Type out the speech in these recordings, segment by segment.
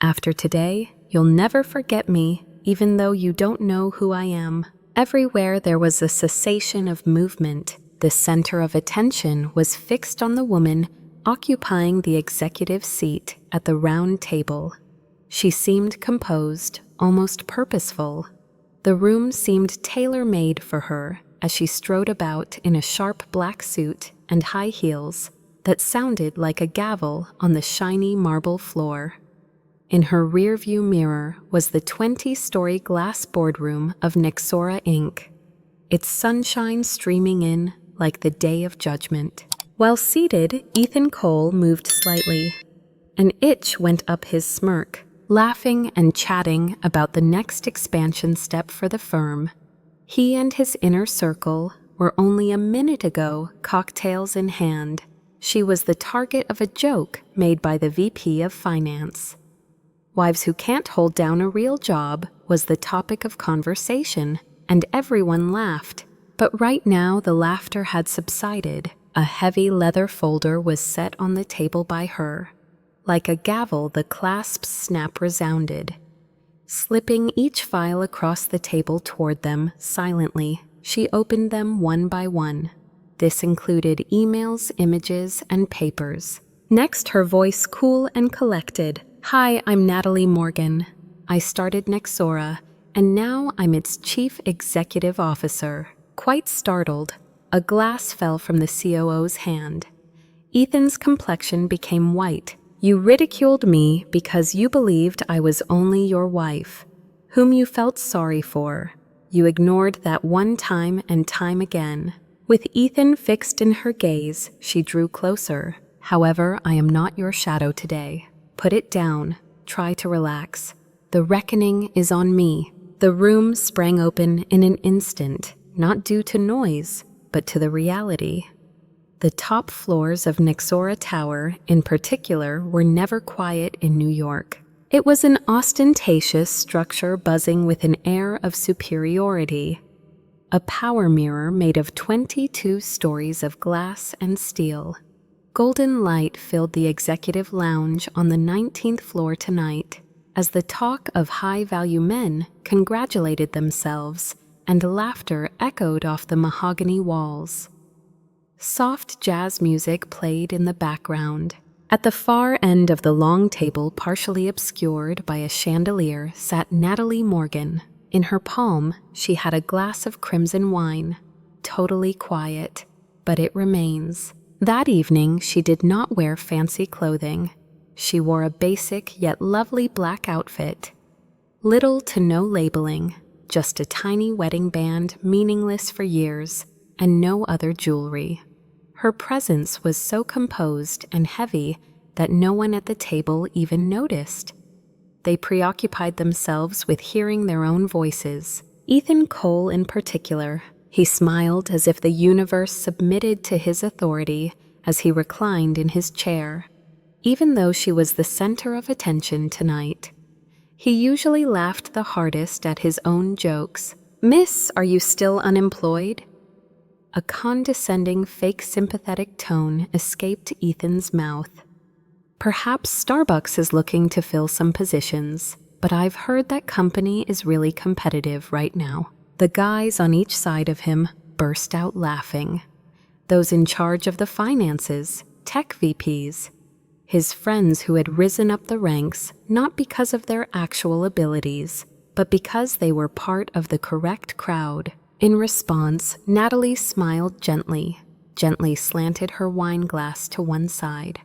After today, you'll never forget me, even though you don't know who I am. Everywhere there was a cessation of movement. The center of attention was fixed on the woman occupying the executive seat at the round table. She seemed composed, almost purposeful. The room seemed tailor-made for her as she strode about in a sharp black suit and high heels that sounded like a gavel on the shiny marble floor. In her rearview mirror was the 20-story glass boardroom of Nexora Inc., its sunshine streaming in like the Day of Judgment. While seated, Ethan Cole moved slightly. An itch went up his smirk, laughing and chatting about the next expansion step for the firm. He and his inner circle were only a minute ago cocktails in hand. She was the target of a joke made by the VP of Finance. Wives who can't hold down a real job was the topic of conversation, and everyone laughed. But right now the laughter had subsided. A heavy leather folder was set on the table by her. Like a gavel, the clasp's snap resounded. Slipping each file across the table toward them silently, she opened them one by one. This included emails, images, and papers. Next, her voice cool and collected. "Hi, I'm Natalie Morgan. I started Nexora, and now I'm its Chief Executive Officer." Quite startled, a glass fell from the COO's hand. Ethan's complexion became white. "You ridiculed me because you believed I was only your wife, whom you felt sorry for. You ignored that one time and time again." With Ethan fixed in her gaze, she drew closer. "However, I am not your shadow today. Put it down. Try to relax. The reckoning is on me." The room sprang open in an instant, not due to noise, but to the reality. The top floors of Nexora Tower, in particular, were never quiet in New York. It was an ostentatious structure buzzing with an air of superiority. A power mirror made of 22 stories of glass and steel. Golden light filled the executive lounge on the 19th floor tonight, as the talk of high-value men congratulated themselves and laughter echoed off the mahogany walls. Soft jazz music played in the background. At the far end of the long table, partially obscured by a chandelier, sat Natalie Morgan. In her palm, she had a glass of crimson wine. Totally quiet, but it remains. That evening, she did not wear fancy clothing. She wore a basic yet lovely black outfit. Little to no labeling, just a tiny wedding band meaningless for years, and no other jewelry. Her presence was so composed and heavy that no one at the table even noticed. They preoccupied themselves with hearing their own voices. Ethan Cole in particular. He smiled as if the universe submitted to his authority as he reclined in his chair. Even though she was the center of attention tonight, he usually laughed the hardest at his own jokes. "Miss, are you still unemployed?" A condescending, fake sympathetic tone escaped Ethan's mouth. "Perhaps Starbucks is looking to fill some positions, but I've heard that company is really competitive right now." The guys on each side of him burst out laughing. Those in charge of the finances, tech VPs, his friends who had risen up the ranks not because of their actual abilities, but because they were part of the correct crowd. In response, Natalie smiled gently slanted her wine glass to one side.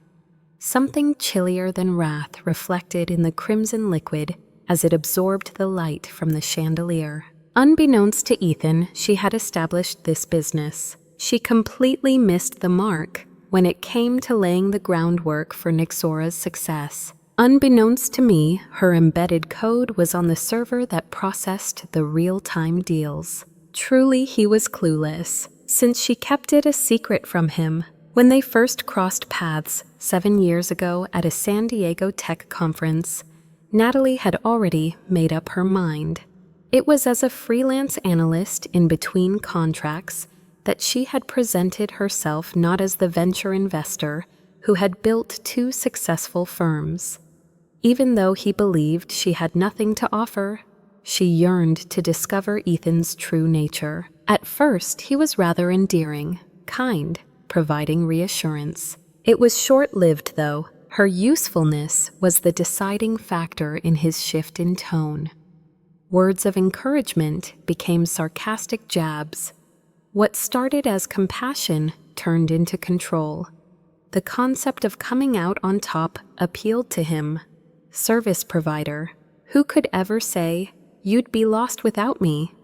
Something chillier than wrath reflected in the crimson liquid as it absorbed the light from the chandelier. Unbeknownst to Ethan, she had established this business. She completely missed the mark when it came to laying the groundwork for Nexora's success. Unbeknownst to me, her embedded code was on the server that processed the real-time deals. Truly, he was clueless, since she kept it a secret from him. When they first crossed paths 7 years ago at a San Diego tech conference, Natalie had already made up her mind. It was as a freelance analyst in between contracts that she had presented herself not as the venture investor who had built 2 successful firms. Even though he believed she had nothing to offer, she yearned to discover Ethan's true nature. At first, he was rather endearing, kind, providing reassurance. It was short-lived, though. Her usefulness was the deciding factor in his shift in tone. Words of encouragement became sarcastic jabs. What started as compassion turned into control. The concept of coming out on top appealed to him. Service provider. Who could ever say, "You'd be lost without me"?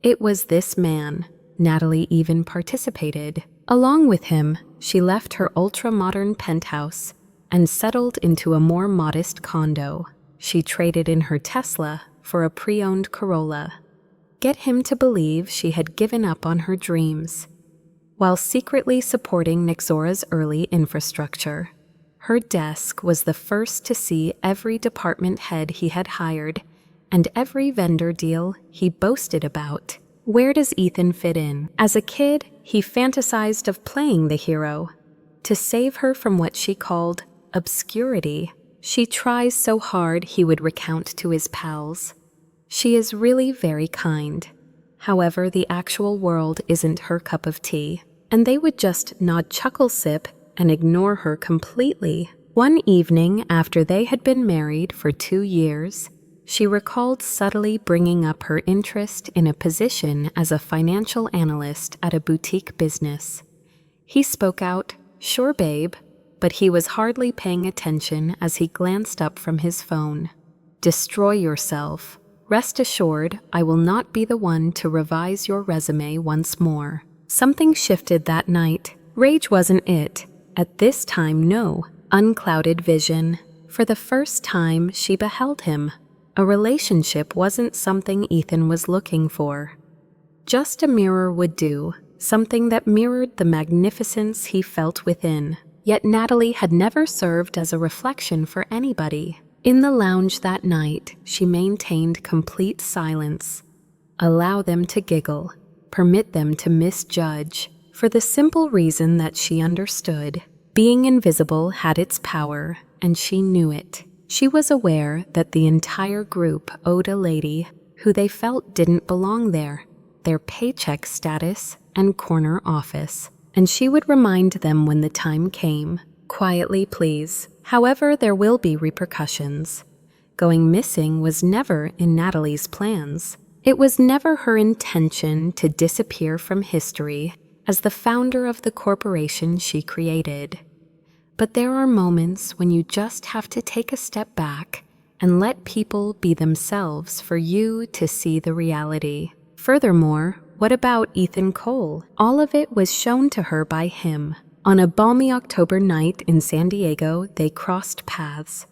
It was this man. Natalie even participated. Along with him, she left her ultra-modern penthouse and settled into a more modest condo. She traded in her Tesla for a pre-owned Corolla. Get him to believe she had given up on her dreams, while secretly supporting Nexora's early infrastructure. Her desk was the first to see every department head he had hired and every vendor deal he boasted about. Where does Ethan fit in? As a kid, he fantasized of playing the hero. To save her from what she called obscurity, she tries so hard, he would recount to his pals. She is really very kind. However, the actual world isn't her cup of tea. And they would just nod chuckle sip and ignore her completely. One evening after they had been married for 2 years, she recalled subtly bringing up her interest in a position as a financial analyst at a boutique business. He spoke out, "Sure, babe," but he was hardly paying attention as he glanced up from his phone. "Destroy yourself. Rest assured, I will not be the one to revise your resume once more." Something shifted that night. Rage wasn't it. At this time, no. Unclouded vision. For the first time, she beheld him. A relationship wasn't something Ethan was looking for. Just a mirror would do, something that mirrored the magnificence he felt within. Yet Natalie had never served as a reflection for anybody. In the lounge that night, she maintained complete silence. Allow them to giggle. Permit them to misjudge, for the simple reason that she understood. Being invisible had its power, and she knew it. She was aware that the entire group owed a lady who they felt didn't belong there, their paycheck status and corner office, and she would remind them when the time came. Quietly, please. However, there will be repercussions. Going missing was never in Natalie's plans. It was never her intention to disappear from history as the founder of the corporation she created. But there are moments when you just have to take a step back and let people be themselves for you to see the reality. Furthermore, what about Ethan Cole? All of it was shown to her by him. On a balmy October night in San Diego, they crossed paths.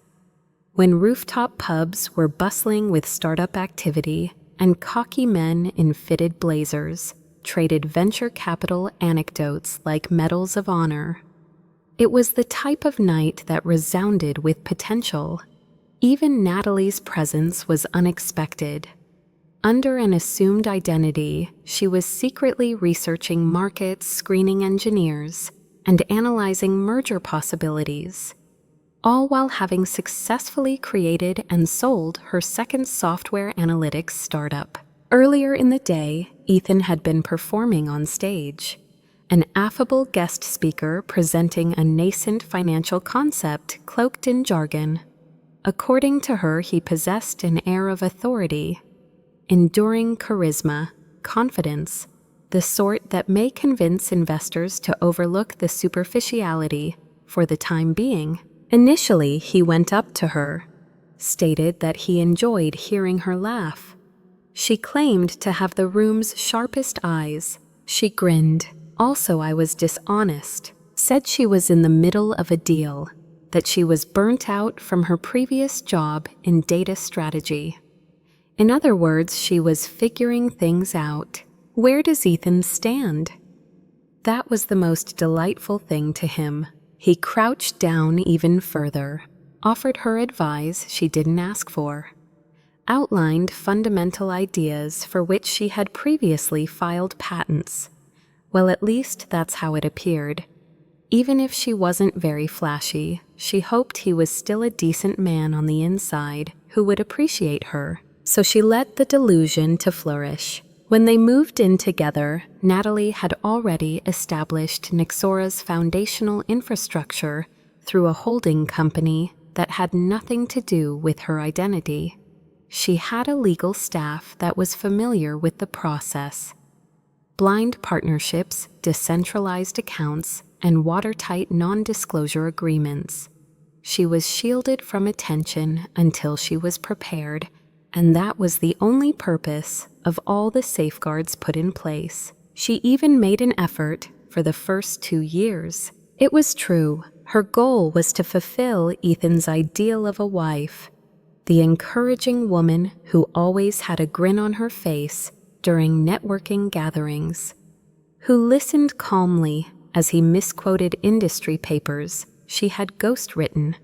When rooftop pubs were bustling with startup activity and cocky men in fitted blazers traded venture capital anecdotes like medals of honor. It was the type of night that resounded with potential. Even Natalie's presence was unexpected. Under an assumed identity, she was secretly researching markets, screening engineers, and analyzing merger possibilities, all while having successfully created and sold her second software analytics startup. Earlier in the day, Ethan had been performing on stage, an affable guest speaker presenting a nascent financial concept cloaked in jargon. According to her, he possessed an air of authority, enduring charisma, confidence, the sort that may convince investors to overlook the superficiality for the time being. Initially, he went up to her, stated that he enjoyed hearing her laugh. She claimed to have the room's sharpest eyes. She grinned. Also, I was dishonest. Said she was in the middle of a deal, that she was burnt out from her previous job in data strategy. In other words, she was figuring things out. Where does Ethan stand? That was the most delightful thing to him. He crouched down even further, offered her advice she didn't ask for, outlined fundamental ideas for which she had previously filed patents. Well, at least that's how it appeared. Even if she wasn't very flashy, she hoped he was still a decent man on the inside who would appreciate her, so she let the delusion to flourish. When they moved in together, Natalie had already established Nexora's foundational infrastructure through a holding company that had nothing to do with her identity. She had a legal staff that was familiar with the process. Blind partnerships, decentralized accounts, and watertight non-disclosure agreements. She was shielded from attention until she was prepared, and that was the only purpose of all the safeguards put in place. She even made an effort for the first 2 years. It was true, her goal was to fulfill Ethan's ideal of a wife, the encouraging woman who always had a grin on her face during networking gatherings, who listened calmly as he misquoted industry papers she had ghostwritten,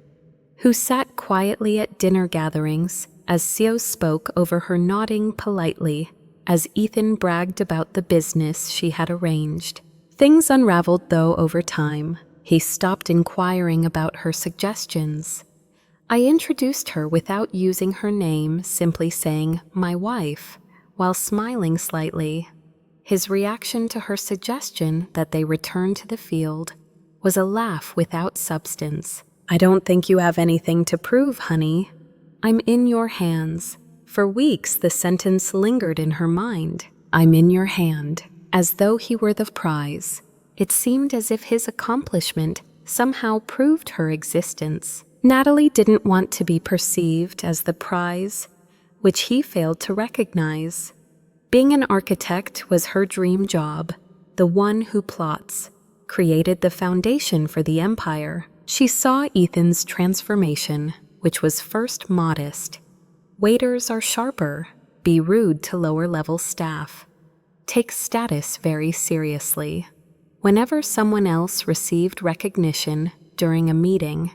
who sat quietly at dinner gatherings as Sio spoke over her, nodding politely as Ethan bragged about the business she had arranged. Things unraveled, though, over time. He stopped inquiring about her suggestions. I introduced her without using her name, simply saying, "my wife," while smiling slightly. His reaction to her suggestion that they return to the field was a laugh without substance. "I don't think you have anything to prove, honey. I'm in your hands." For weeks, the sentence lingered in her mind. "I'm in your hand," as though he were the prize. It seemed as if his accomplishment somehow proved her existence. Natalie didn't want to be perceived as the prize, which he failed to recognize. Being an architect was her dream job, the one who plots, created the foundation for the empire. She saw Ethan's transformation, which was first modest. Waiters are sharper, be rude to lower-level staff, take status very seriously. Whenever someone else received recognition during a meeting,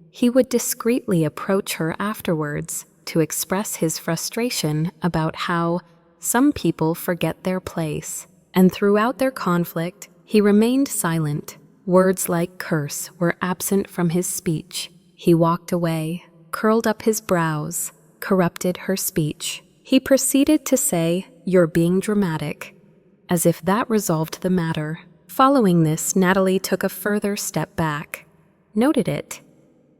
he would discreetly approach her afterwards to express his frustration about how some people forget their place. And throughout their conflict, he remained silent. Words like curse were absent from his speech. He walked away, curled up his brows, corrupted her speech. He proceeded to say, "You're being dramatic," as if that resolved the matter. Following this, Natalie took a further step back, noted it.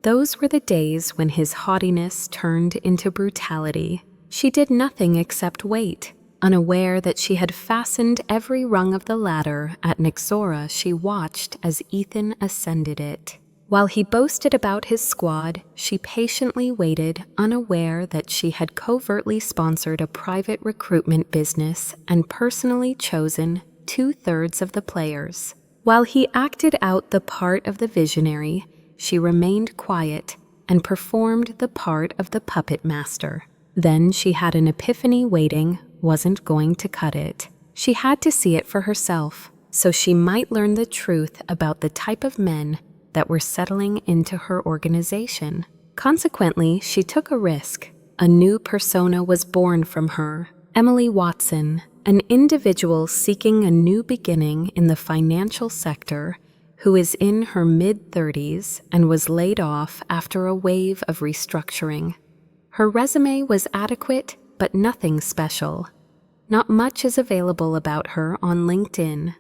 Those were the days when his haughtiness turned into brutality. She did nothing except wait, unaware that she had fastened every rung of the ladder at Nexora. She watched as Ethan ascended it. While he boasted about his squad, she patiently waited, unaware that she had covertly sponsored a private recruitment business and personally chosen 2/3 of the players. While he acted out the part of the visionary, she remained quiet and performed the part of the puppet master. Then she had an epiphany. Waiting wasn't going to cut it. She had to see it for herself, so she might learn the truth about the type of men that were settling into her organization. Consequently, she took a risk. A new persona was born from her, Emily Watson, an individual seeking a new beginning in the financial sector who is in her mid-30s and was laid off after a wave of restructuring. Her resume was adequate, but nothing special. Not much is available about her on LinkedIn.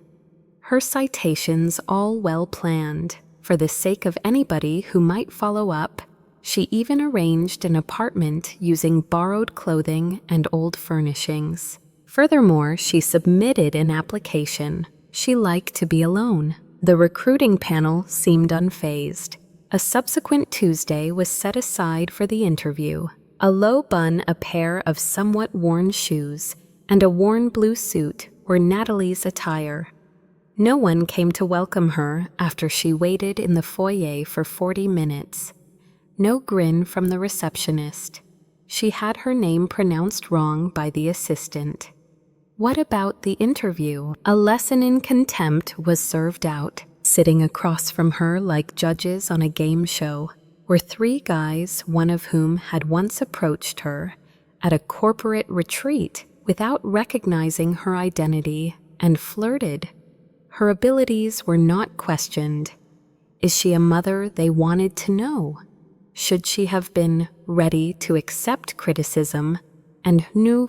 Her citations all well planned. For the sake of anybody who might follow up, she even arranged an apartment using borrowed clothing and old furnishings. Furthermore, she submitted an application. She liked to be alone. The recruiting panel seemed unfazed. A subsequent Tuesday was set aside for the interview. A low bun, a pair of somewhat worn shoes, and a worn blue suit were Natalie's attire. No one came to welcome her after she waited in the foyer for 40 minutes. No grin from the receptionist. She had her name pronounced wrong by the assistant. What about the interview? A lesson in contempt was served out. Sitting across from her like judges on a game show were 3 guys, one of whom had once approached her at a corporate retreat without recognizing her identity and flirted. Her abilities were not questioned. Is she a mother they wanted to know? Should she have been ready to accept criticism and knew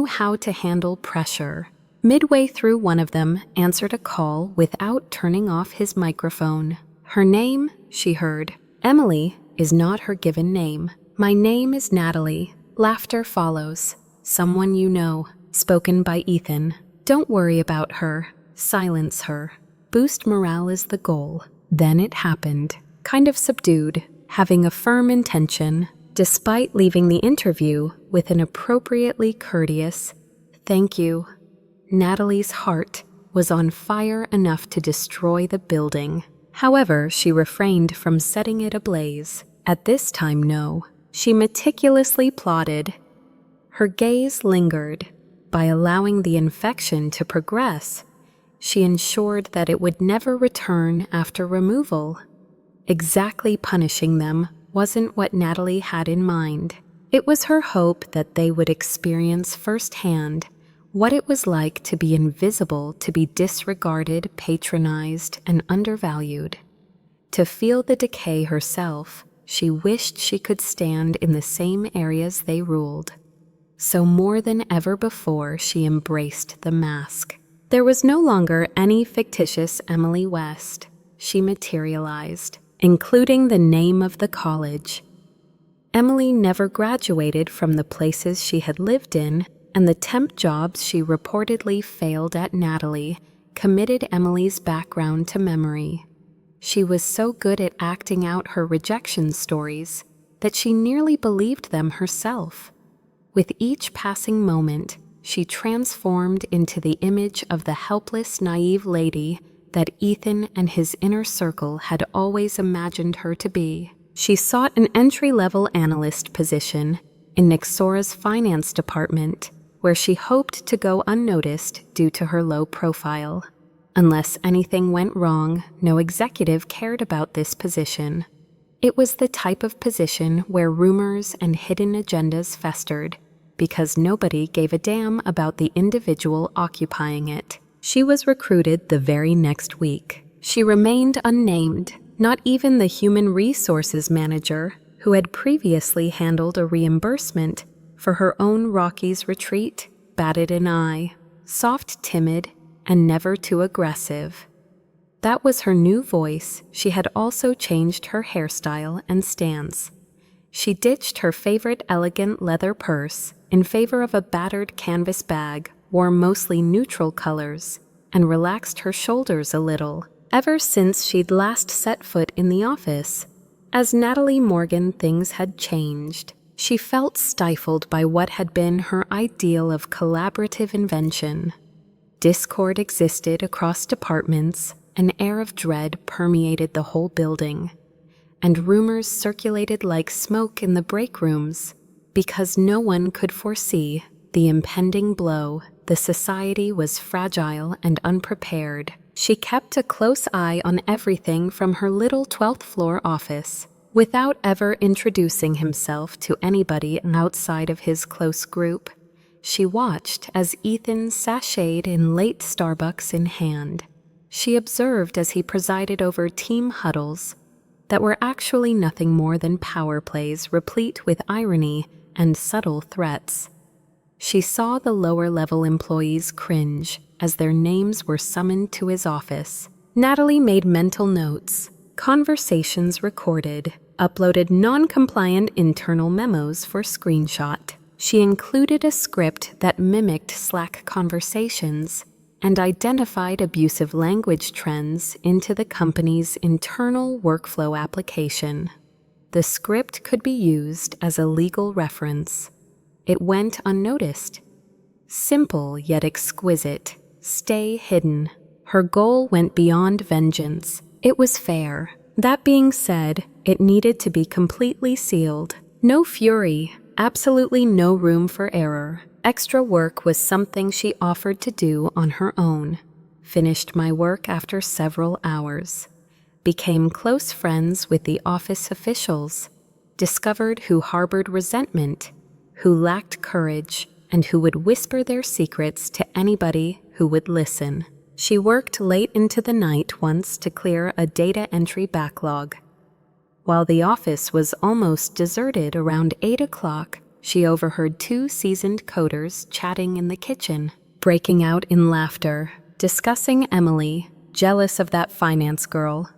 how to handle pressure? Midway through, one of them answered a call without turning off his microphone. Her name, she heard. Emily is not her given name. My name is Natalie. Laughter follows. Someone you know. Spoken by Ethan. Don't worry about her. Silence her. Boost morale is the goal. Then it happened. Kind of subdued, having a firm intention, despite leaving the interview with an appropriately courteous, "Thank you." Natalie's heart was on fire enough to destroy the building. However, she refrained from setting it ablaze. At this time, no. She meticulously plotted. Her gaze lingered. By allowing the infection to progress, she ensured that it would never return after removal. Exactly punishing them wasn't what Natalie had in mind. It was her hope that they would experience firsthand what it was like to be invisible, to be disregarded, patronized, and undervalued. To feel the decay herself, she wished she could stand in the same areas they ruled. So more than ever before, she embraced the mask. There was no longer any fictitious Emily West. She materialized, including the name of the college. Emily never graduated from the places she had lived in, and the temp jobs she reportedly failed at. Natalie committed Emily's background to memory. She was so good at acting out her rejection stories that she nearly believed them herself. With each passing moment, she transformed into the image of the helpless, naive lady that Ethan and his inner circle had always imagined her to be. She sought an entry-level analyst position in Nexora's finance department, where she hoped to go unnoticed due to her low profile. Unless anything went wrong, no executive cared about this position. It was the type of position where rumors and hidden agendas festered, because nobody gave a damn about the individual occupying it. She was recruited the very next week. She remained unnamed. Not even the human resources manager, who had previously handled a reimbursement for her own Rockies retreat, batted an eye. Soft, timid, and never too aggressive. That was her new voice. She had also changed her hairstyle and stance. She ditched her favorite elegant leather purse in favor of a battered canvas bag, wore mostly neutral colors, and relaxed her shoulders a little. Ever since she'd last set foot in the office, as Natalie Morgan, things had changed. She felt stifled by what had been her ideal of collaborative invention. Discord existed across departments, an air of dread permeated the whole building, and rumors circulated like smoke in the break rooms. Because no one could foresee the impending blow, the society was fragile and unprepared. She kept a close eye on everything from her little 12th floor office, without ever introducing himself to anybody outside of his close group. She watched as Ethan sashayed in late Starbucks in hand. She observed as he presided over team huddles that were actually nothing more than power plays replete with irony and subtle threats. She saw the lower-level employees cringe as their names were summoned to his office. Natalie made mental notes, conversations recorded, uploaded non-compliant internal memos for screenshot. She included a script that mimicked Slack conversations and identified abusive language trends into the company's internal workflow application. The script could be used as a legal reference. It went unnoticed. Simple yet exquisite. Stay hidden. Her goal went beyond vengeance. It was fair. That being said, it needed to be completely sealed. No fury, absolutely no room for error. Extra work was something she offered to do on her own. Finished my work after several hours. Became close friends with the office officials. Discovered who harbored resentment, who lacked courage, and who would whisper their secrets to anybody who would listen. She worked late into the night once to clear a data entry backlog. While the office was almost deserted around 8 o'clock, she overheard 2 seasoned coders chatting in the kitchen, breaking out in laughter, discussing Emily, jealous of that finance girl.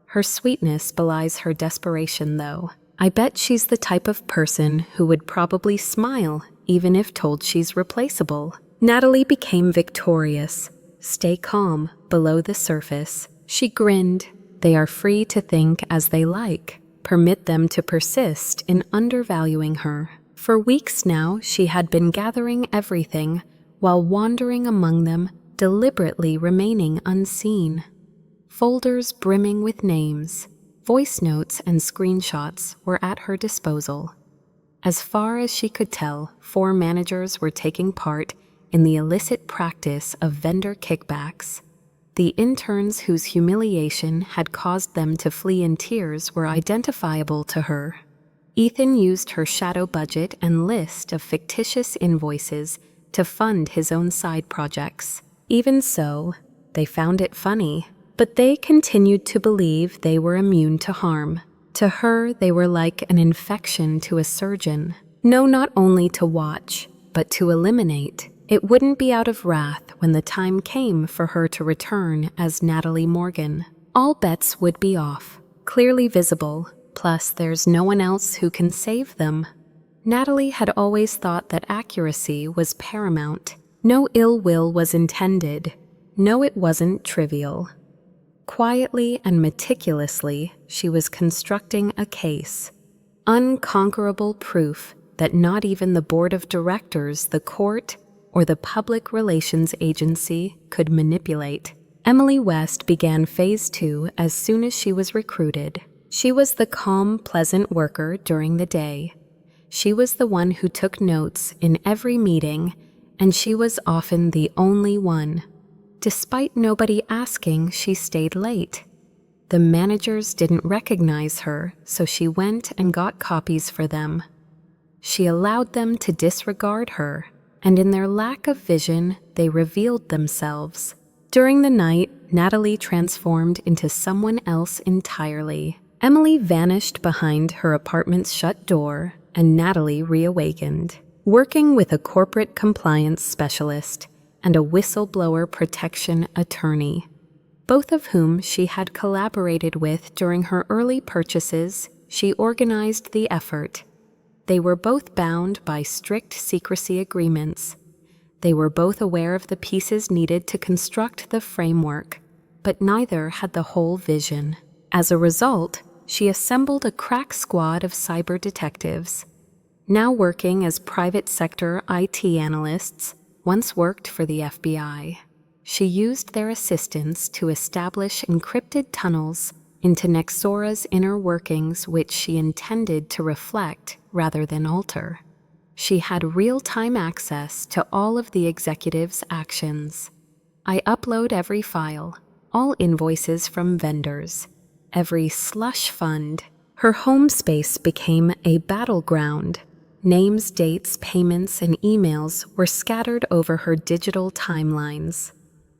Her sweetness belies her desperation, though. I bet she's the type of person who would probably smile even if told she's replaceable. Natalie became victorious. Stay calm below the surface. She grinned. They are free to think as they like. Permit them to persist in undervaluing her. For weeks now, she had been gathering everything while wandering among them, deliberately remaining unseen. Folders brimming with names, voice notes and screenshots were at her disposal. As far as she could tell, 4 managers were taking part in the illicit practice of vendor kickbacks. The interns whose humiliation had caused them to flee in tears were identifiable to her. Ethan used her shadow budget and list of fictitious invoices to fund his own side projects. Even so, they found it funny, but they continued to believe they were immune to harm. To her, they were like an infection to a surgeon. No, not only to watch, but to eliminate. It wouldn't be out of wrath when the time came for her to return as Natalie Morgan. All bets would be off, clearly visible, plus there's no one else who can save them. Natalie had always thought that accuracy was paramount. No ill will was intended. No, it wasn't trivial. Quietly and meticulously, she was constructing a case. Unconquerable proof that not even the board of directors, the court, or the public relations agency could manipulate. Emily West began phase 2 as soon as she was recruited. She was the calm, pleasant worker during the day. She was the one who took notes in every meeting, and she was often the only one. Despite nobody asking, she stayed late. The managers didn't recognize her, so she went and got copies for them. She allowed them to disregard her, and in their lack of vision, they revealed themselves. During the night, Natalie transformed into someone else entirely. Emily vanished behind her apartment's shut door, and Natalie reawakened, working with a corporate compliance specialist and a whistleblower protection attorney, both of whom she had collaborated with during her early purchases. She organized the effort. They were both bound by strict secrecy agreements. They were both aware of the pieces needed to construct the framework, but neither had the whole vision. As a result, she assembled a crack squad of cyber detectives. Now working as private sector IT analysts, once worked for the FBI. She used their assistance to establish encrypted tunnels into Nexora's inner workings, which she intended to reflect rather than alter. She had real-time access to all of the executives' actions. I upload every file, all invoices from vendors, every slush fund. Her home space became a battleground. Names, dates, payments, and emails were scattered over her digital timelines.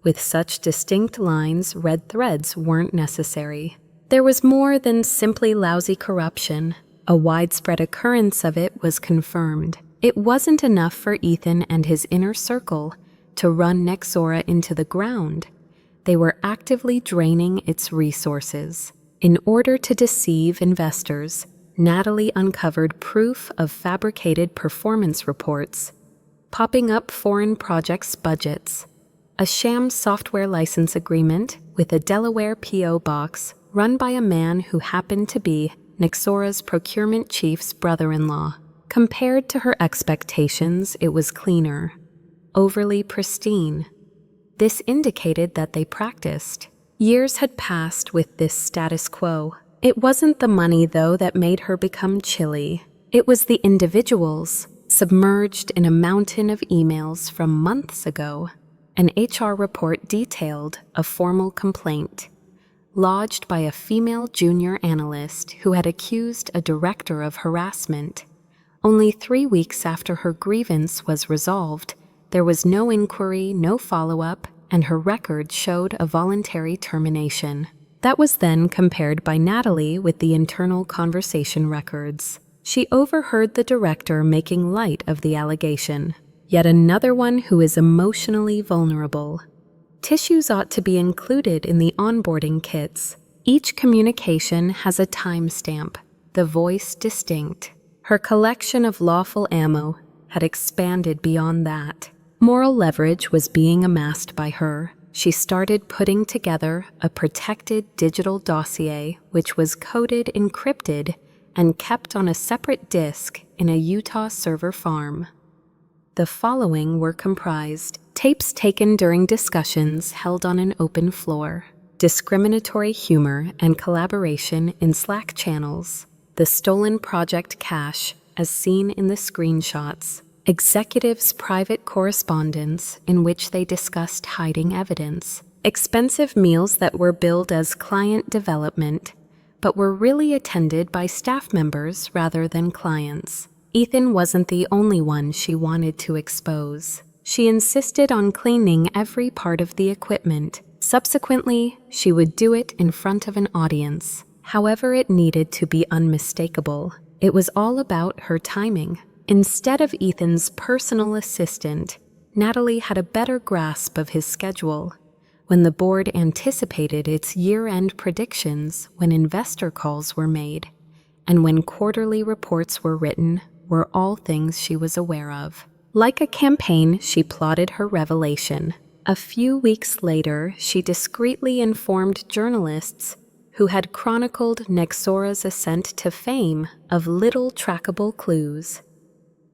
With such distinct lines, red threads weren't necessary. There was more than simply lousy corruption. A widespread occurrence of it was confirmed. It wasn't enough for Ethan and his inner circle to run Nexora into the ground. They were actively draining its resources. In order to deceive investors, Natalie uncovered proof of fabricated performance reports, popping up foreign projects' budgets, a sham software license agreement with a Delaware P.O. box run by a man who happened to be Nexora's procurement chief's brother-in-law. Compared to her expectations, it was cleaner, overly pristine. This indicated that they practiced. Years had passed with this status quo. It wasn't the money, though, that made her become chilly. It was the individuals, submerged in a mountain of emails from months ago. An HR report detailed a formal complaint, lodged by a female junior analyst who had accused a director of harassment. Only 3 weeks after her grievance was resolved, there was no inquiry, no follow-up, and her record showed a voluntary termination. That was then compared by Natalie with the internal conversation records. She overheard the director making light of the allegation. Yet another one who is emotionally vulnerable. Tissues ought to be included in the onboarding kits. Each communication has a timestamp, the voice distinct. Her collection of lawful ammo had expanded beyond that. Moral leverage was being amassed by her. She started putting together a protected digital dossier which was coded encrypted and kept on a separate disk in a Utah server farm. The following were comprised: tapes taken during discussions held on an open floor, discriminatory humor and collaboration in Slack channels, the stolen project cache as seen in the screenshots, executives' private correspondence in which they discussed hiding evidence, expensive meals that were billed as client development but were really attended by staff members rather than clients. Ethan wasn't the only one she wanted to expose. She insisted on cleaning every part of the equipment. Subsequently, she would do it in front of an audience. However, it needed to be unmistakable. It was all about her timing. Instead of Ethan's personal assistant, Natalie had a better grasp of his schedule. When the board anticipated its year-end predictions, when investor calls were made, and when quarterly reports were written, were all things she was aware of. Like a campaign, she plotted her revelation. A few weeks later, she discreetly informed journalists who had chronicled Nexora's ascent to fame of little trackable clues.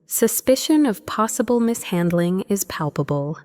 Suspicion of possible mishandling is palpable.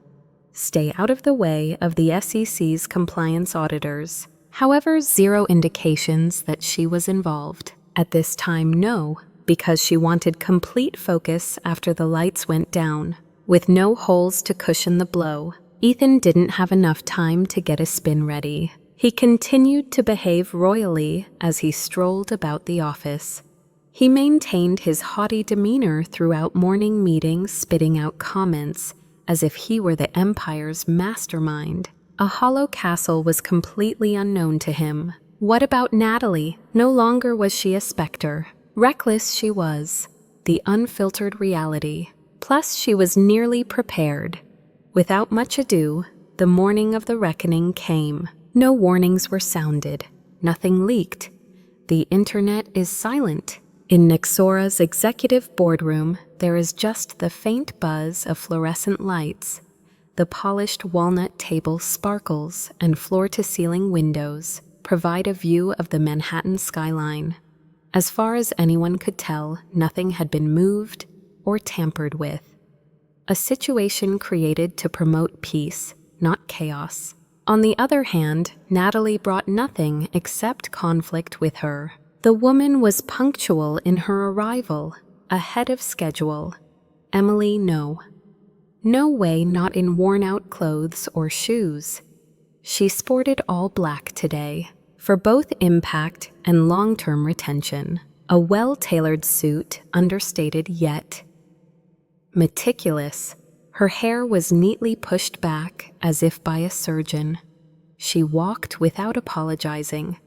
Stay out of the way of the SEC's compliance auditors. However, zero indications that she was involved. At this time, no, because she wanted complete focus after the lights went down. With no holes to cushion the blow, Ethan didn't have enough time to get a spin ready. He continued to behave royally as he strolled about the office. He maintained his haughty demeanor throughout morning meetings, spitting out comments as if he were the empire's mastermind. A hollow castle was completely unknown to him. What about Natalie? No longer was she a specter. Reckless she was, the unfiltered reality. Plus, she was nearly prepared. Without much ado, the morning of the reckoning came. No warnings were sounded. Nothing leaked. The internet is silent. In Nexora's executive boardroom, there is just the faint buzz of fluorescent lights. The polished walnut table sparkles, and floor-to-ceiling windows provide a view of the Manhattan skyline. As far as anyone could tell, nothing had been moved or tampered with. A situation created to promote peace, not chaos. On the other hand, Natalie brought nothing except conflict with her. The woman was punctual in her arrival, ahead of schedule. Emily, no. No way, not in worn-out clothes or shoes. She sported all black today, for both impact and long-term retention. A well-tailored suit, understated yet meticulous. Her hair was neatly pushed back as if by a surgeon. She walked without apologizing.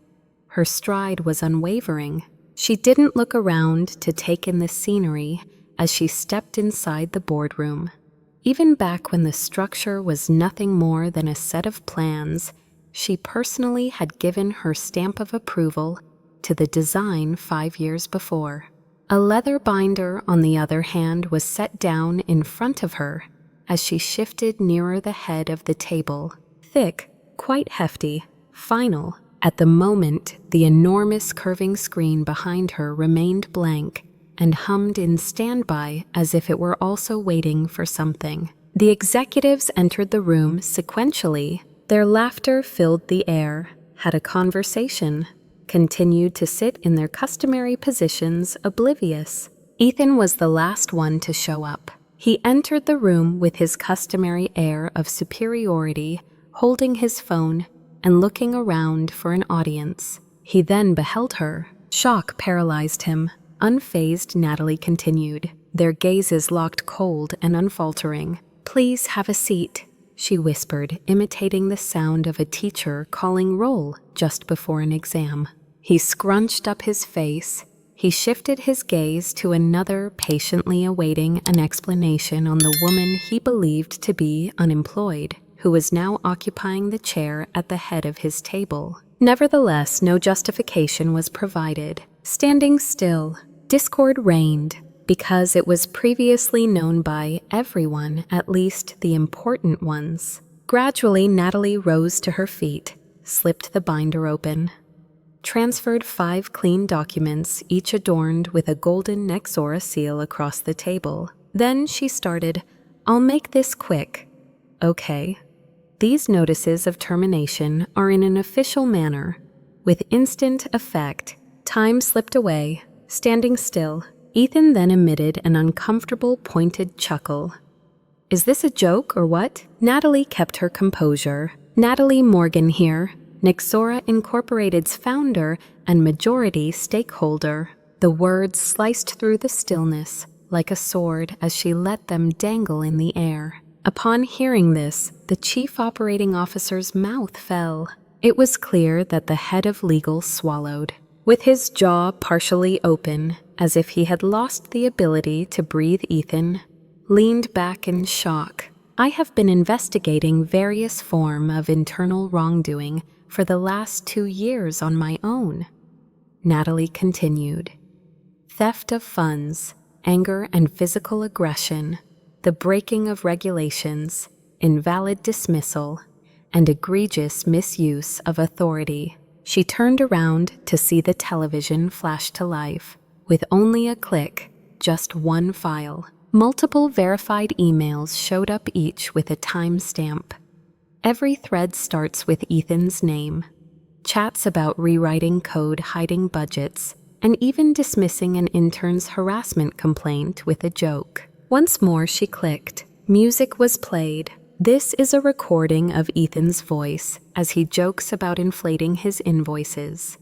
Her stride was unwavering. She didn't look around to take in the scenery as she stepped inside the boardroom. Even back when the structure was nothing more than a set of plans, she personally had given her stamp of approval to the design 5 years before. A leather binder, on the other hand, was set down in front of her as she shifted nearer the head of the table. Thick, quite hefty, final. At the moment, the enormous curving screen behind her remained blank and hummed in standby as if it were also waiting for something. The executives entered the room sequentially. Their laughter filled the air, had a conversation, continued to sit in their customary positions oblivious. Ethan was the last one to show up. He entered the room with his customary air of superiority, holding his phone and looking around for an audience. He then beheld her. Shock paralyzed him. Unfazed, Natalie continued, their gazes locked cold and unfaltering. "Please have a seat," she whispered, imitating the sound of a teacher calling roll just before an exam. He scrunched up his face. He shifted his gaze to another, patiently awaiting an explanation on the woman he believed to be unemployed, who was now occupying the chair at the head of his table. Nevertheless, no justification was provided. Standing still, discord reigned, because it was previously known by everyone, at least the important ones. Gradually, Natalie rose to her feet, slipped the binder open, transferred 5 clean documents, each adorned with a golden Nexora seal across the table. Then she started, "I'll make this quick." "Okay." These notices of termination are in an official manner. With instant effect, time slipped away. Standing still, Ethan then emitted an uncomfortable, pointed chuckle. "Is this a joke or what?" Natalie kept her composure. "Natalie Morgan here, Nexora Incorporated's founder and majority stakeholder." The words sliced through the stillness like a sword as she let them dangle in the air. Upon hearing this, the chief operating officer's mouth fell. It was clear that the head of legal swallowed. With his jaw partially open, as if he had lost the ability to breathe, Ethan leaned back in shock. "I have been investigating various forms of internal wrongdoing for the last 2 years on my own," Natalie continued. "Theft of funds, anger and physical aggression, the breaking of regulations, invalid dismissal, and egregious misuse of authority." She turned around to see the television flash to life. With only a click, just one file. Multiple verified emails showed up, each with a timestamp. Every thread starts with Ethan's name. Chats about rewriting code, hiding budgets, and even dismissing an intern's harassment complaint with a joke. Once more she clicked. Music was played. This is a recording of Ethan's voice as he jokes about inflating his invoices,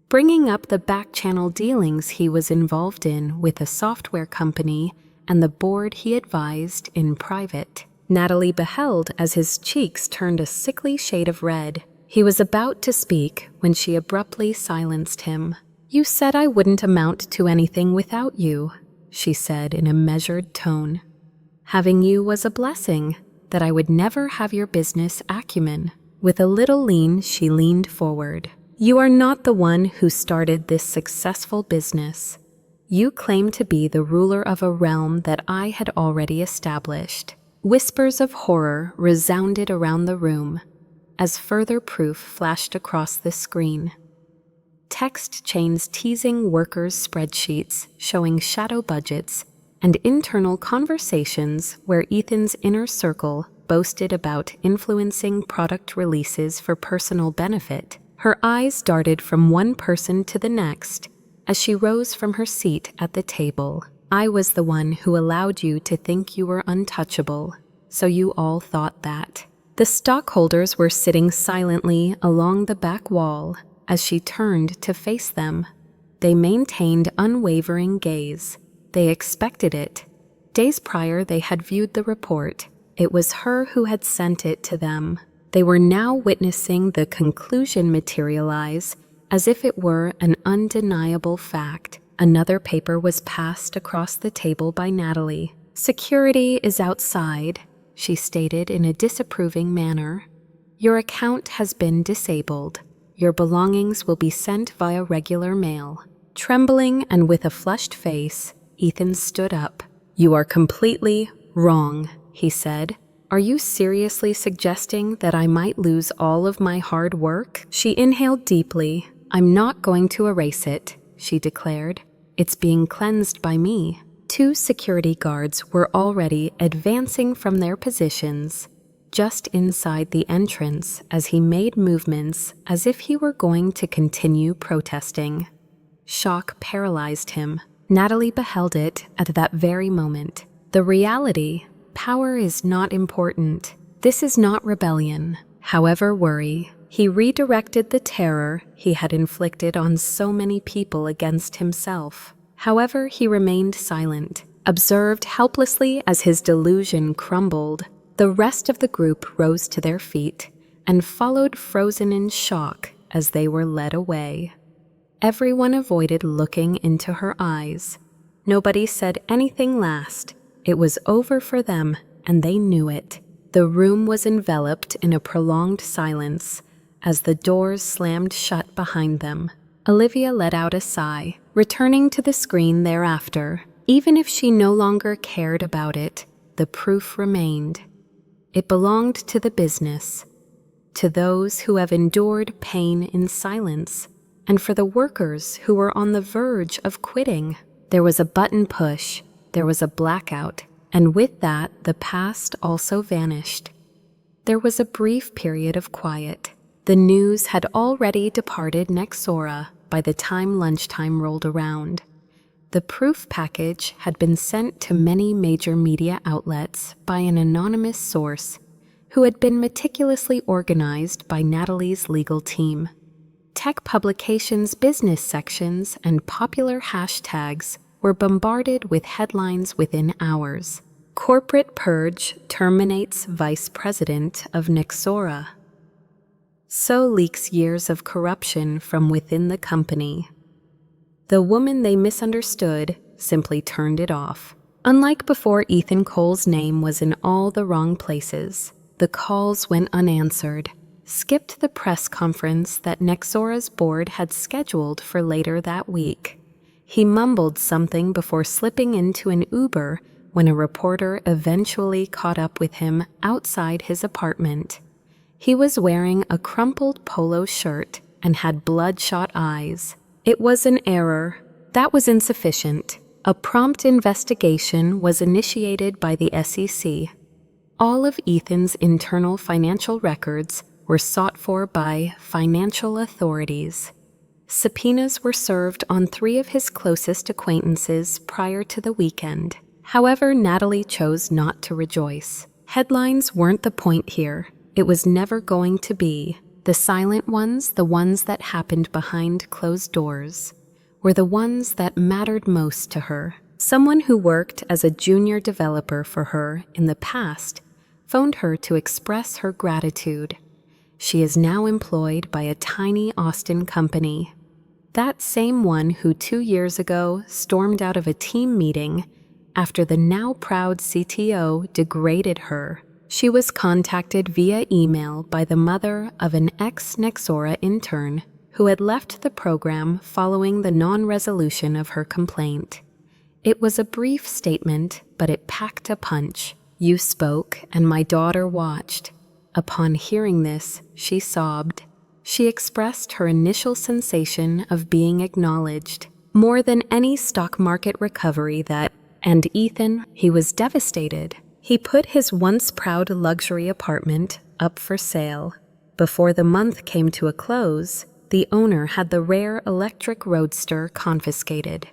bringing up the back-channel dealings he was involved in with a software company and the board he advised in private. Natalie beheld as his cheeks turned a sickly shade of red. He was about to speak when she abruptly silenced him. "You said I wouldn't amount to anything without you," she said in a measured tone. "Having you was a blessing, that I would never have your business acumen." With a little lean, she leaned forward. "You are not the one who started this successful business. You claim to be the ruler of a realm that I had already established." Whispers of horror resounded around the room as further proof flashed across the screen. Text chains teasing workers' spreadsheets showing shadow budgets and internal conversations where Ethan's inner circle boasted about influencing product releases for personal benefit. Her eyes darted from one person to the next as she rose from her seat at the table. "I was the one who allowed you to think you were untouchable, so you all thought that." The stockholders were sitting silently along the back wall as she turned to face them. They maintained unwavering gaze. They expected it. Days prior, they had viewed the report. It was her who had sent it to them. They were now witnessing the conclusion materialize as if it were an undeniable fact. Another paper was passed across the table by Natalie. "Security is outside," she stated in a disapproving manner. "Your account has been disabled. Your belongings will be sent via regular mail." Trembling and with a flushed face, Ethan stood up. "You are completely wrong," he said. "Are you seriously suggesting that I might lose all of my hard work?" She inhaled deeply. "I'm not going to erase it," she declared. "It's being cleansed by me." 2 security guards were already advancing from their positions just inside the entrance as he made movements as if he were going to continue protesting. Shock paralyzed him. Natalie beheld it at that very moment. The reality, power is not important. This is not rebellion. However, worry. He redirected the terror he had inflicted on so many people against himself. However, he remained silent, observed helplessly as his delusion crumbled. The rest of the group rose to their feet and followed, frozen in shock as they were led away. Everyone avoided looking into her eyes. Nobody said anything last. It was over for them, and they knew it. The room was enveloped in a prolonged silence as the doors slammed shut behind them. Olivia let out a sigh, returning to the screen thereafter. Even if she no longer cared about it, the proof remained. It belonged to the business, to those who have endured pain in silence, and for the workers who were on the verge of quitting. There was a button push, there was a blackout, and with that, the past also vanished. There was a brief period of quiet. The news had already departed Nexora by the time lunchtime rolled around. The proof package had been sent to many major media outlets by an anonymous source who had been meticulously organized by Natalie's legal team. Tech publications' business sections and popular hashtags were bombarded with headlines within hours. Corporate purge terminates vice president of Nexora. So leaks years of corruption from within the company. The woman they misunderstood simply turned it off. Unlike before, Ethan Cole's name was in all the wrong places. The calls went unanswered, skipped the press conference that Nexora's board had scheduled for later that week. He mumbled something before slipping into an Uber when a reporter eventually caught up with him outside his apartment. He was wearing a crumpled polo shirt and had bloodshot eyes. It was an error. That was insufficient. A prompt investigation was initiated by the SEC. All of Ethan's internal financial records were sought for by financial authorities. Subpoenas were served on 3 of his closest acquaintances prior to the weekend. However, Natalie chose not to rejoice. Headlines weren't the point here. It was never going to be. The silent ones, the ones that happened behind closed doors, were the ones that mattered most to her. Someone who worked as a junior developer for her in the past phoned her to express her gratitude. She is now employed by a tiny Austin company. That same one who 2 years ago stormed out of a team meeting after the now proud CTO degraded her. She was contacted via email by the mother of an ex-Nexora intern who had left the program following the non-resolution of her complaint. It was a brief statement, but it packed a punch. "You spoke, and my daughter watched." Upon hearing this, she sobbed. She expressed her initial sensation of being acknowledged. More than any stock market recovery that, and Ethan, he was devastated. He put his once proud luxury apartment up for sale. Before the month came to a close, the owner had the rare electric roadster confiscated.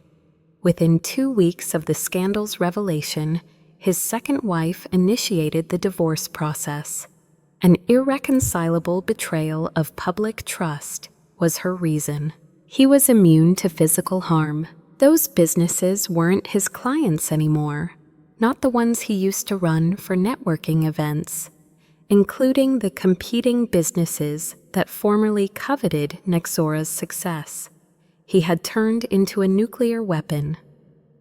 Within 2 weeks of the scandal's revelation, his second wife initiated the divorce process. An irreconcilable betrayal of public trust was her reason. He was immune to physical harm. Those businesses weren't his clients anymore. Not the ones he used to run for networking events, including the competing businesses that formerly coveted Nexora's success. He had turned into a nuclear weapon,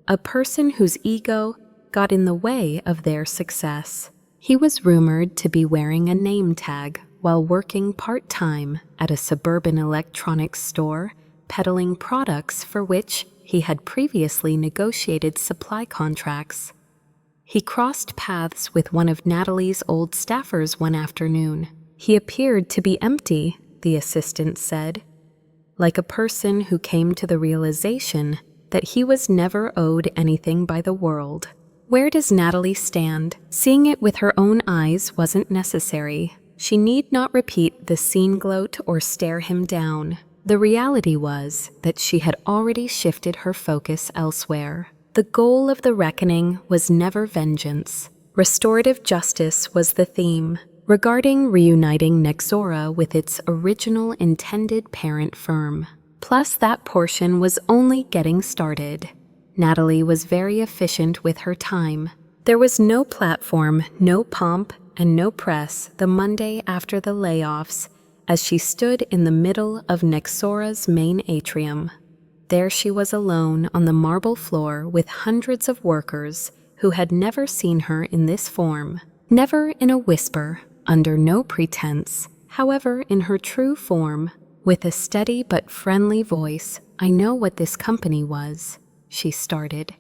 a person whose ego got in the way of their success. He was rumored to be wearing a name tag while working part-time at a suburban electronics store, peddling products for which he had previously negotiated supply contracts. He crossed paths with one of Natalie's old staffers one afternoon. He appeared to be empty, the assistant said, like a person who came to the realization that he was never owed anything by the world. Where does Natalie stand? Seeing it with her own eyes wasn't necessary. She need not repeat the scene gloat or stare him down. The reality was that she had already shifted her focus elsewhere. The goal of the reckoning was never vengeance. Restorative justice was the theme, regarding reuniting Nexora with its original intended parent firm. Plus, that portion was only getting started. Natalie was very efficient with her time. There was no platform, no pomp, and no press the Monday after the layoffs as she stood in the middle of Nexora's main atrium. There she was alone on the marble floor with hundreds of workers who had never seen her in this form, never in a whisper, under no pretense, however in her true form. With a steady but friendly voice, "I know what this company was," she started.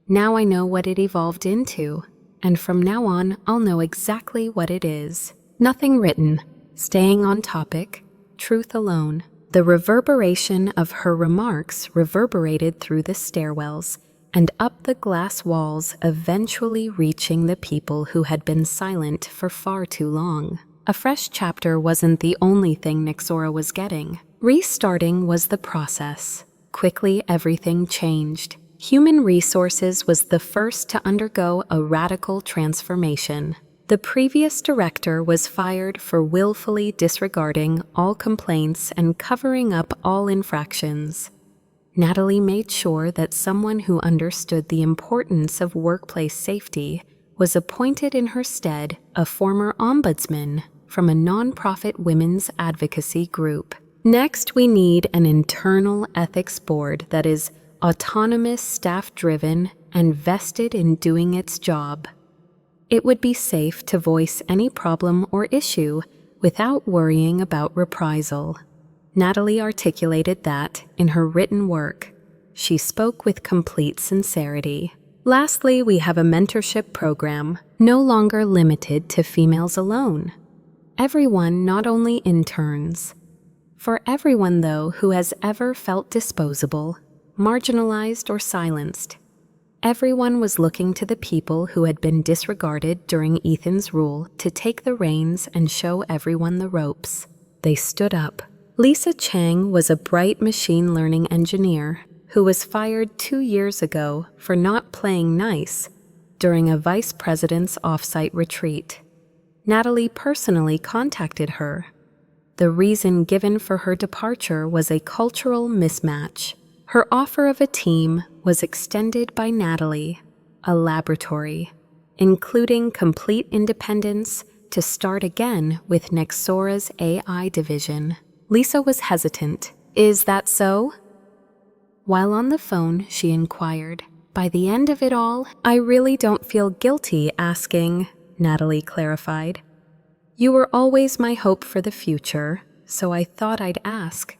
"Now I know what it evolved into, and from now on I'll know exactly what it is. Nothing written, staying on topic, truth alone." The reverberation of her remarks reverberated through the stairwells and up the glass walls, eventually reaching the people who had been silent for far too long. A fresh chapter wasn't the only thing Nexora was getting. Restarting was the process. Quickly, everything changed. Human resources was the first to undergo a radical transformation. The previous director was fired for willfully disregarding all complaints and covering up all infractions. Natalie made sure that someone who understood the importance of workplace safety was appointed in her stead, a former ombudsman from a nonprofit women's advocacy group. Next, we need an internal ethics board that is autonomous, staff-driven, and vested in doing its job. It would be safe to voice any problem or issue without worrying about reprisal. Natalie articulated that in her written work. She spoke with complete sincerity. Lastly, we have a mentorship program, no longer limited to females alone. Everyone, not only interns. For everyone, though, who has ever felt disposable, marginalized, or silenced. Everyone was looking to the people who had been disregarded during Ethan's rule to take the reins and show everyone the ropes. They stood up. Lisa Chang was a bright machine learning engineer who was fired 2 years ago for not playing nice during a vice president's offsite retreat. Natalie personally contacted her. The reason given for her departure was a cultural mismatch. Her offer of a team was extended by Natalie, a laboratory, including complete independence to start again with Nexora's AI division. Lisa was hesitant. "Is that so?" While on the phone, she inquired. "By the end of it all, I really don't feel guilty asking," Natalie clarified. "You were always my hope for the future, so I thought I'd ask."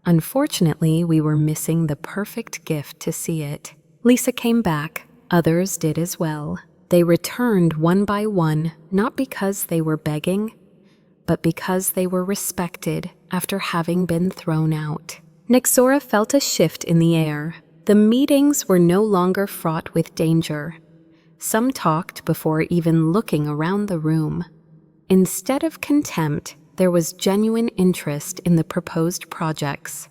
Unfortunately, we were missing the perfect gift to see it. Lisa came back. Others did as well. They returned one by one, not because they were begging, but because they were respected after having been thrown out. Nexora felt a shift in the air. The meetings were no longer fraught with danger. Some talked before even looking around the room. Instead of contempt, there was genuine interest in the proposed projects.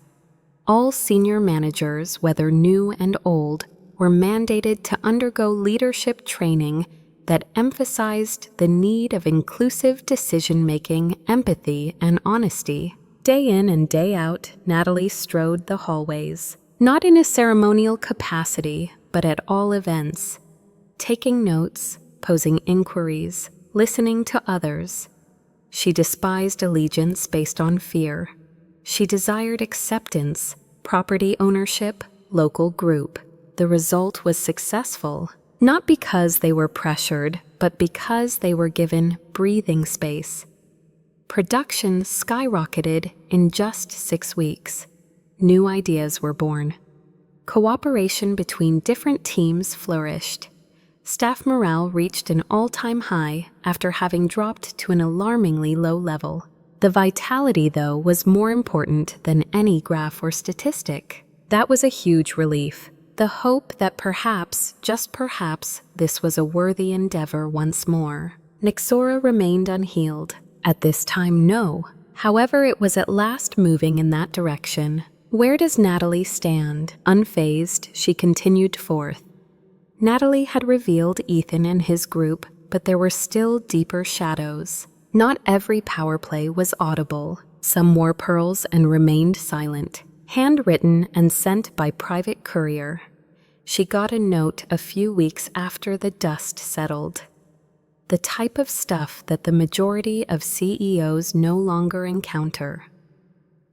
All senior managers, whether new and old, were mandated to undergo leadership training that emphasized the need of inclusive decision-making, empathy, and honesty. Day in and day out, Natalie strode the hallways, not in a ceremonial capacity, but at all events, taking notes, posing inquiries, listening to others. She despised allegiance based on fear. She desired acceptance, property ownership, local group. The result was successful, not because they were pressured, but because they were given breathing space. Production skyrocketed in just 6 weeks. New ideas were born. Cooperation between different teams flourished. Staff morale reached an all-time high after having dropped to an alarmingly low level. The vitality, though, was more important than any graph or statistic. That was a huge relief. The hope that perhaps, just perhaps, this was a worthy endeavor once more. Nexora remained unhealed. At this time, no. However, it was at last moving in that direction. Where does Natalie stand? Unfazed, she continued forth. Natalie had revealed Ethan and his group, but there were still deeper shadows. Not every power play was audible. Some wore pearls and remained silent. Handwritten and sent by private courier. She got a note a few weeks after the dust settled. the type of stuff that the majority of CEOs no longer encounter.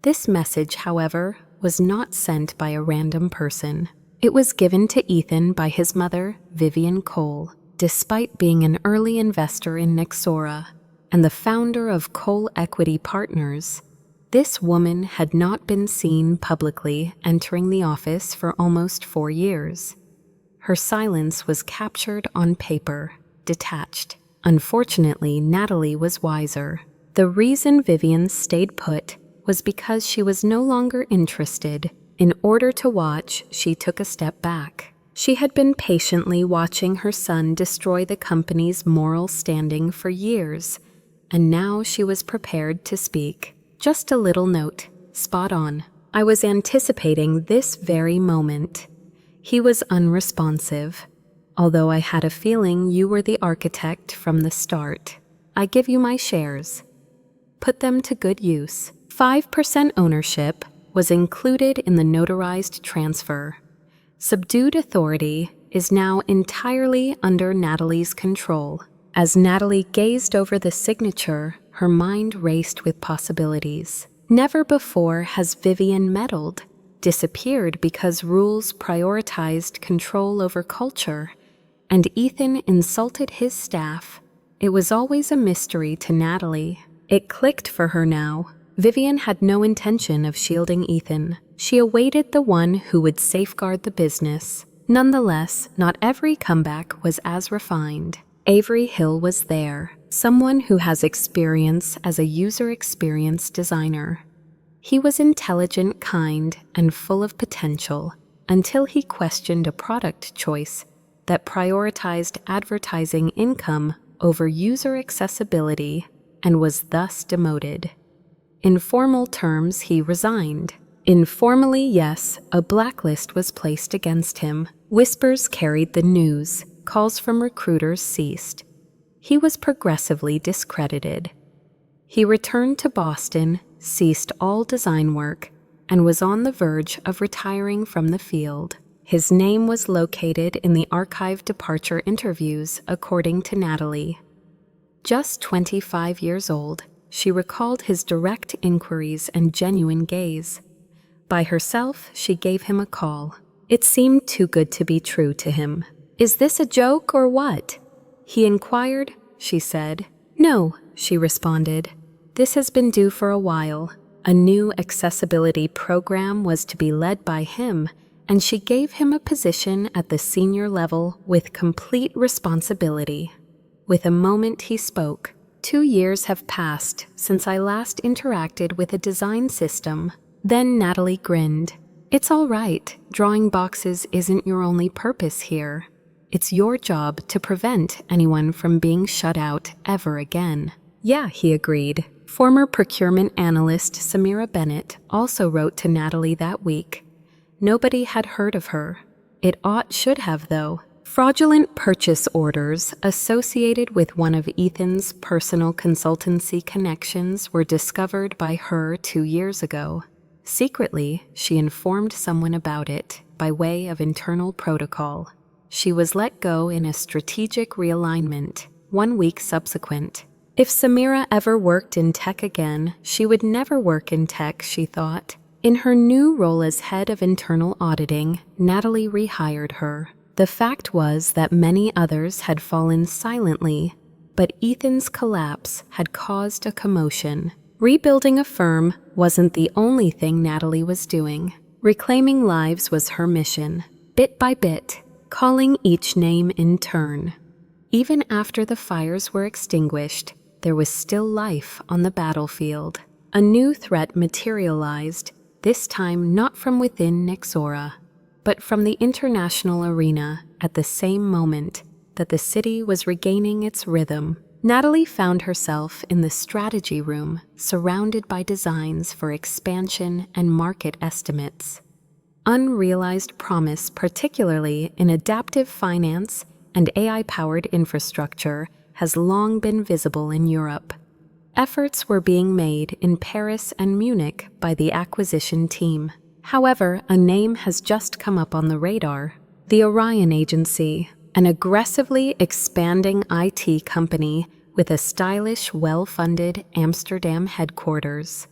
This message, however, was not sent by a random person. It was given to Ethan by his mother, Vivian Cole, despite being an early investor in Nexora and the founder of Cole Equity Partners. This woman had not been seen publicly entering the office for almost 4 years. Her silence was captured on paper, detached. Unfortunately, Natalie was wiser. The reason Vivian stayed put was because she was no longer interested. In order to watch, she took a step back. She had been patiently watching her son destroy the company's moral standing for years, and now she was prepared to speak. Just a little note, spot on. I was anticipating this very moment. He was unresponsive, although I had a feeling you were the architect from the start. I give you my shares. Put them to good use. 5% ownership was included in the notarized transfer. Subdued authority is now entirely under Natalie's control. As Natalie gazed over the signature, her mind raced with possibilities. Never before has Vivian meddled, disappeared because rules prioritized control over culture, and Ethan insulted his staff. It was always a mystery to Natalie. It clicked for her now. Vivian had no intention of shielding Ethan. She awaited the one who would safeguard the business. Nonetheless, not every comeback was as refined. Avery Hill was there, someone who has experience as a user experience designer. He was intelligent, kind, and full of potential until he questioned a product choice that prioritized advertising income over user accessibility and was thus demoted. In formal terms, he resigned. Informally, yes, a blacklist was placed against him. Whispers carried the news. Calls from recruiters ceased. He was progressively discredited. He returned to Boston, ceased all design work, and was on the verge of retiring from the field. His name was located in the archived departure interviews, according to Natalie. Just 25 years old, she recalled his direct inquiries and genuine gaze. By herself, she gave him a call. It seemed too good to be true to him. "Is this a joke or what?" he inquired. She said. "No," she responded. "This has been due for a while. A new accessibility program was to be led by him, and she gave him a position at the senior level with complete responsibility." With a moment he spoke. "2 years have passed since I last interacted with a design system." Then Natalie grinned. "It's all right. Drawing boxes isn't your only purpose here. It's your job to prevent anyone from being shut out ever again." "Yeah," he agreed. Former procurement analyst Samira Bennett also wrote to Natalie that week. Nobody had heard of her. It should have, though. Fraudulent purchase orders associated with one of Ethan's personal consultancy connections were discovered by her 2 years ago. Secretly, she informed someone about it by way of internal protocol. She was let go in a strategic realignment 1 week subsequent. If Samira ever worked in tech again, she would never work in tech, she thought. In her new role as head of internal auditing, Natalie rehired her. The fact was that many others had fallen silently, but Ethan's collapse had caused a commotion. Rebuilding a firm wasn't the only thing Natalie was doing. Reclaiming lives was her mission, bit by bit, calling each name in turn. Even after the fires were extinguished, there was still life on the battlefield. A new threat materialized, this time not from within Nexora, but from the international arena at the same moment that the city was regaining its rhythm. Natalie found herself in the strategy room, surrounded by designs for expansion and market estimates. Unrealized promise, particularly in adaptive finance and AI-powered infrastructure, has long been visible in Europe. Efforts were being made in Paris and Munich by the acquisition team. However, a name has just come up on the radar: the Orion Agency, an aggressively expanding IT company with a stylish, well-funded Amsterdam headquarters.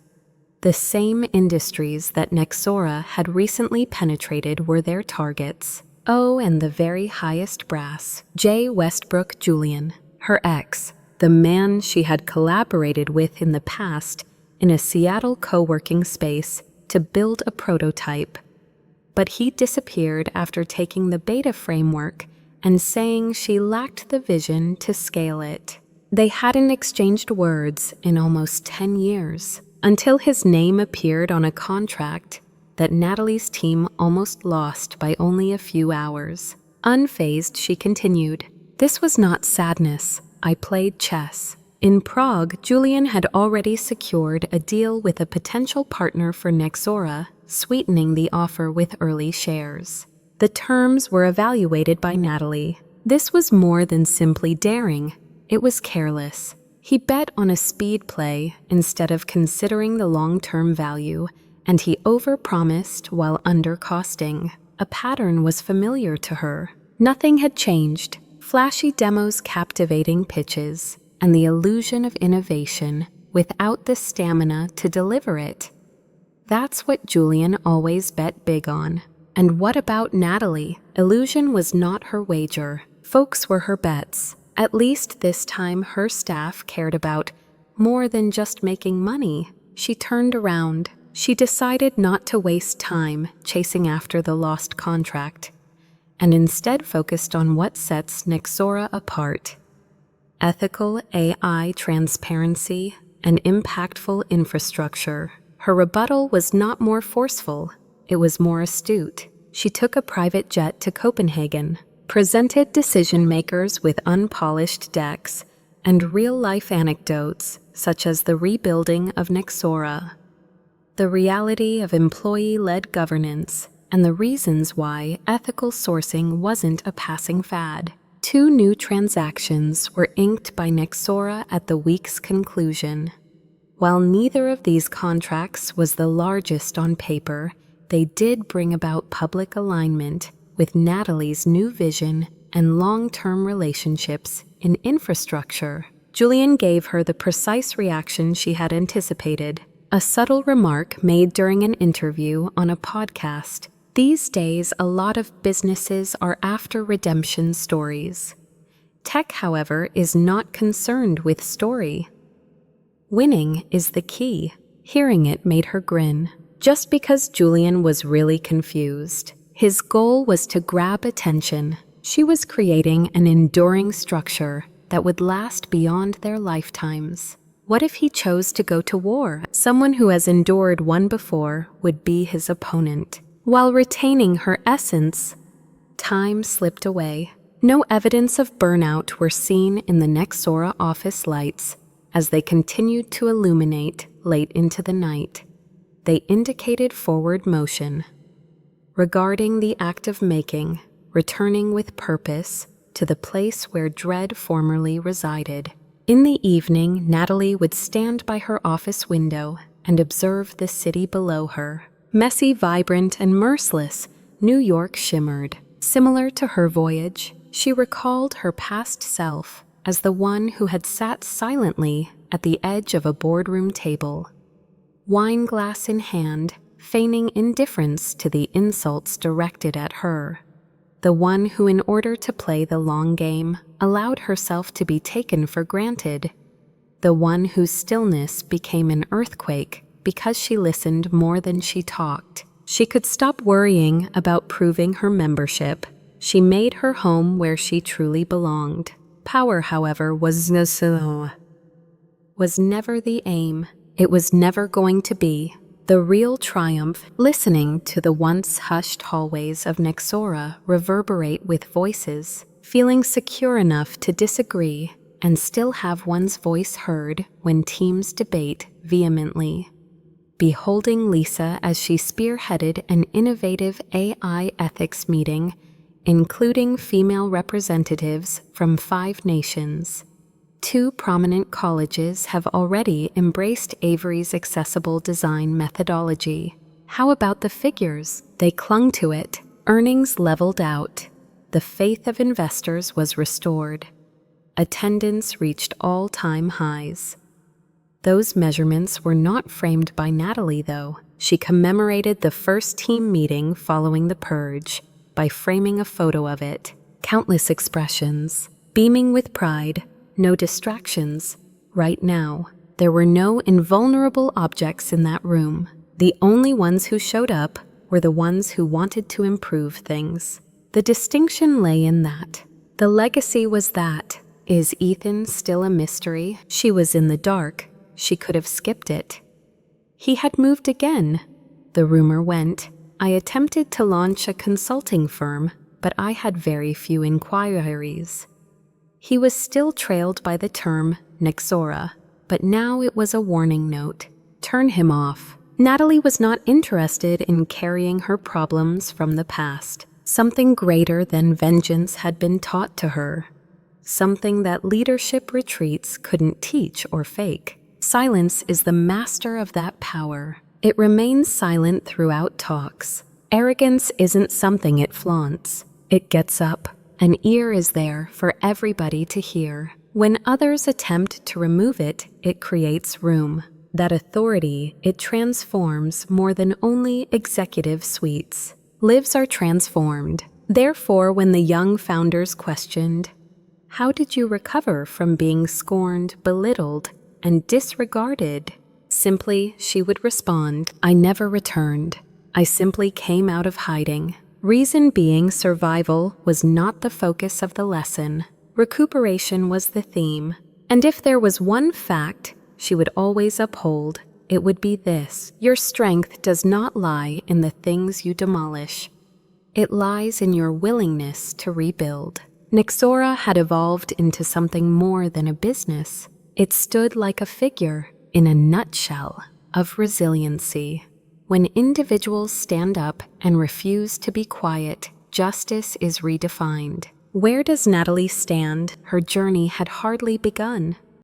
The same industries that Nexora had recently penetrated were their targets. Oh, and the very highest brass, J. Westbrook Julian, her ex, the man she had collaborated with in the past in a Seattle co-working space to build a prototype. But he disappeared after taking the beta framework and saying she lacked the vision to scale it. They hadn't exchanged words in almost 10 years, until his name appeared on a contract that Natalie's team almost lost by only a few hours. Unfazed, she continued, "This was not sadness. I played chess." In Prague, Julian had already secured a deal with a potential partner for Nexora, sweetening the offer with early shares. The terms were evaluated by Natalie. This was more than simply daring. It was careless. He bet on a speed play instead of considering the long-term value, and he overpromised while undercosting. A pattern was familiar to her. Nothing had changed. Flashy demos, captivating pitches, and the illusion of innovation without the stamina to deliver it. That's what Julian always bet big on. And what about Natalie? Illusion was not her wager. Folks were her bets. At least this time her staff cared about more than just making money. She turned around. She decided not to waste time chasing after the lost contract, and instead focused on what sets Nexora apart: ethical AI transparency and impactful infrastructure. Her rebuttal was not more forceful, it was more astute. She took a private jet to Copenhagen, presented decision-makers with unpolished decks and real-life anecdotes such as the rebuilding of Nexora, the reality of employee-led governance, and the reasons why ethical sourcing wasn't a passing fad. 2 new transactions were inked by Nexora at the week's conclusion. While neither of these contracts was the largest on paper, they did bring about public alignment with Natalie's new vision and long-term relationships in infrastructure. Julian gave her the precise reaction she had anticipated, a subtle remark made during an interview on a podcast. These days, a lot of businesses are after redemption stories. Tech, however, is not concerned with story. Winning is the key. Hearing it made her grin. Just because Julian was really confused. His goal was to grab attention. She was creating an enduring structure that would last beyond their lifetimes. What if he chose to go to war? Someone who has endured one before would be his opponent. While retaining her essence, time slipped away. No evidence of burnout were seen in the Nexora office lights as they continued to illuminate late into the night. They indicated forward motion. Regarding the act of making, returning with purpose to the place where dread formerly resided. In the evening, Natalie would stand by her office window and observe the city below her. Messy, vibrant, and merciless, New York shimmered. Similar to her voyage, she recalled her past self as the one who had sat silently at the edge of a boardroom table, wine glass in hand, feigning indifference to the insults directed at her. The one who, in order to play the long game, allowed herself to be taken for granted. The one whose stillness became an earthquake because she listened more than she talked. She could stop worrying about proving her membership. She made her home where she truly belonged. Power, however, was never the aim. It was never going to be. The real triumph, listening to the once hushed hallways of Nexora reverberate with voices, feeling secure enough to disagree and still have one's voice heard when teams debate vehemently. Beholding Lisa as she spearheaded an innovative AI ethics meeting, including female representatives from 5 nations. 2 prominent colleges have already embraced Avery's accessible design methodology. How about the figures? They clung to it. Earnings leveled out. The the faith of investors was restored. Attendance reached all-time highs. Those measurements were not framed by Natalie, though. She commemorated the first team meeting following the purge by framing a photo of it. Countless expressions, beaming with pride, no distractions. Right now, there were no invulnerable objects in that room. The only ones who showed up were the ones who wanted to improve things. The distinction lay in that. The legacy was that. Is Ethan still a mystery? She was in the dark. She could have skipped it. He had moved again. The rumor went. I attempted to launch a consulting firm, but I had very few inquiries. He was still trailed by the term Nexora, but now it was a warning note. Turn him off. Natalie was not interested in carrying her problems from the past. Something greater than vengeance had been taught to her. Something that leadership retreats couldn't teach or fake. Silence is the master of that power. It remains silent throughout talks. Arrogance isn't something it flaunts. It gets up. An ear is there for everybody to hear. When others attempt to remove it, it creates room. That authority, it transforms more than only executive suites. Lives are transformed. Therefore, when the young founders questioned, "How did you recover from being scorned, belittled, and disregarded?" Simply, she would respond, "I never returned. I simply came out of hiding." Reason being, survival was not the focus of the lesson. Recuperation was the theme. And if there was one fact she would always uphold, it would be this: your strength does not lie in the things you demolish. It lies in your willingness to rebuild. Nexora had evolved into something more than a business. It stood like a figure, in a nutshell, of resiliency. When individuals stand up and refuse to be quiet, justice is redefined. Where does Natalie stand? Her journey had hardly begun.